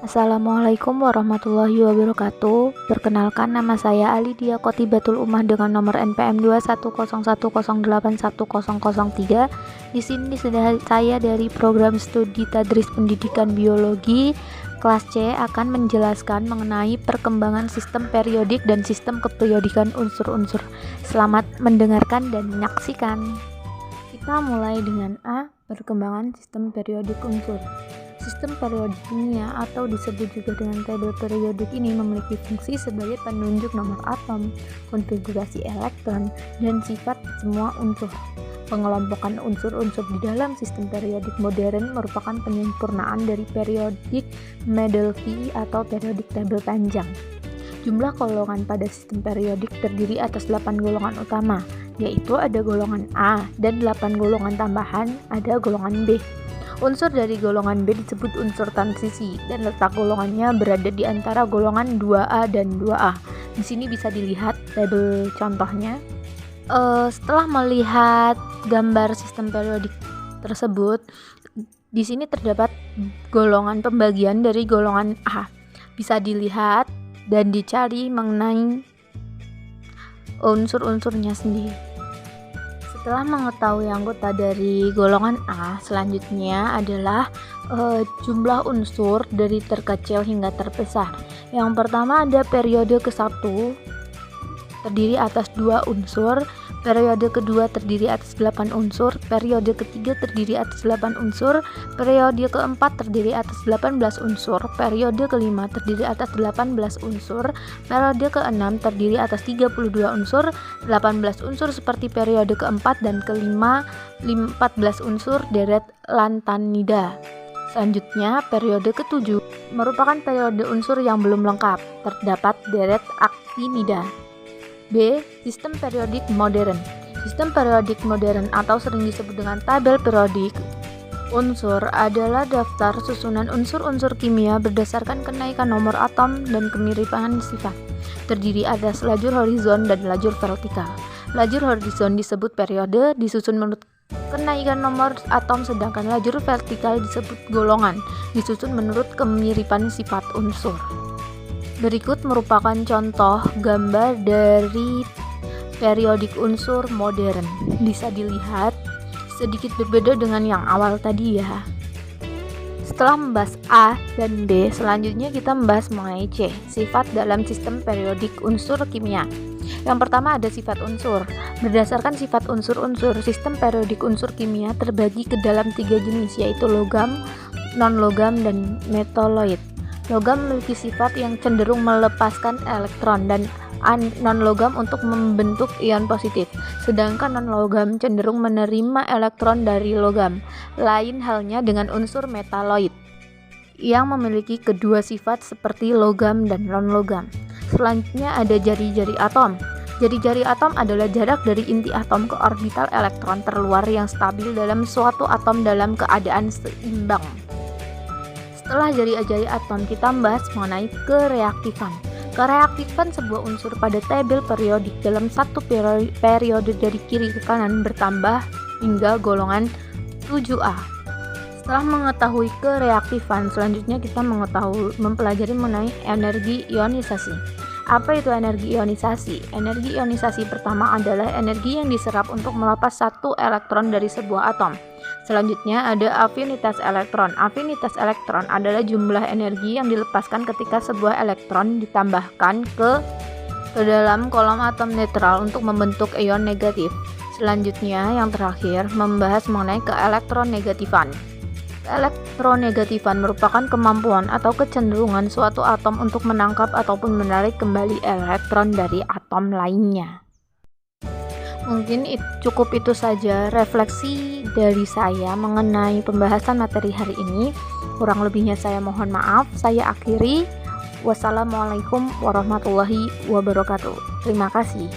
Assalamualaikum warahmatullahi wabarakatuh. Perkenalkan, nama saya Alidia Qotibatul Ummah dengan nomor NPM 21010810003. Di sini sudah saya dari program studi Tadris Pendidikan Biologi kelas C akan menjelaskan mengenai perkembangan sistem periodik dan sistem keperiodikan unsur-unsur. Selamat mendengarkan dan menyaksikan. Kita mulai dengan A, perkembangan sistem periodik unsur. Sistem periodik kimia atau disebut juga dengan tabel periodik ini memiliki fungsi sebagai penunjuk nomor atom, konfigurasi elektron, dan sifat semua unsur. Pengelompokan unsur-unsur di dalam sistem periodik modern merupakan penyempurnaan dari periodik Mendeleev atau periodik tabel panjang. Jumlah golongan pada sistem periodik terdiri atas 8 golongan utama, yaitu ada golongan A dan 8 golongan tambahan ada golongan B. Unsur dari golongan B disebut unsur transisi dan letak golongannya berada di antara golongan 2A dan 2A. Di sini bisa dilihat tabel contohnya. Setelah melihat gambar sistem periodik tersebut, di sini terdapat golongan pembagian dari golongan A. Bisa dilihat dan dicari mengenai unsur-unsurnya sendiri. Setelah mengetahui anggota dari golongan A, selanjutnya adalah jumlah unsur dari terkecil hingga terbesar. Yang pertama ada periode ke-1 terdiri atas 2 unsur, periode kedua terdiri atas 8 unsur, periode ketiga terdiri atas 8 unsur, periode keempat terdiri atas 18 unsur, periode kelima terdiri atas 18 unsur, periode keenam terdiri atas 32 unsur, 18 unsur seperti periode keempat dan kelima, 14 unsur deret lantanida. Selanjutnya, periode ke-7 merupakan periode unsur yang belum lengkap, terdapat deret aktinida. B. Sistem periodik modern. Sistem periodik modern atau sering disebut dengan tabel periodik unsur adalah daftar susunan unsur-unsur kimia berdasarkan kenaikan nomor atom dan kemiripan sifat. Terdiri atas lajur horizon dan lajur vertikal. Lajur horizon disebut periode, disusun menurut kenaikan nomor atom, sedangkan lajur vertikal disebut golongan, disusun menurut kemiripan sifat unsur. Berikut merupakan contoh gambar dari periodik unsur modern. Bisa dilihat sedikit berbeda dengan yang awal tadi ya. Setelah membahas A dan B, selanjutnya kita membahas mengenai C, sifat dalam sistem periodik unsur kimia. Yang pertama ada sifat unsur. Berdasarkan sifat unsur-unsur, sistem periodik unsur kimia terbagi ke dalam 3 jenis, yaitu logam, non-logam, dan metaloid. Logam memiliki sifat yang cenderung melepaskan elektron dan non-logam untuk membentuk ion positif, sedangkan non-logam cenderung menerima elektron dari logam. Lain halnya dengan unsur metaloid yang memiliki kedua sifat seperti logam dan non-logam. Selanjutnya ada jari-jari atom. Jari-jari atom adalah jarak dari inti atom ke orbital elektron terluar yang stabil dalam suatu atom dalam keadaan seimbang. Setelah jari-jari atom, kita membahas mengenai kereaktifan. Kereaktifan sebuah unsur pada tabel periodik dalam satu periode dari kiri ke kanan bertambah hingga golongan 7A. Setelah mengetahui kereaktifan, selanjutnya kita mempelajari mengenai energi ionisasi. Apa itu energi ionisasi? Energi ionisasi pertama adalah energi yang diserap untuk melepas satu elektron dari sebuah atom. Selanjutnya ada afinitas elektron. Afinitas elektron adalah jumlah energi yang dilepaskan ketika sebuah elektron ditambahkan ke dalam kolom atom netral untuk membentuk ion negatif. Selanjutnya yang terakhir membahas mengenai keelektronegatifan. Elektronegatifan merupakan kemampuan atau kecenderungan suatu atom untuk menangkap ataupun menarik kembali elektron dari atom lainnya. Mungkin cukup itu saja refleksi dari saya mengenai pembahasan materi hari ini. Kurang lebihnya saya mohon maaf. Saya akhiri. Wassalamualaikum warahmatullahi wabarakatuh. Terima kasih.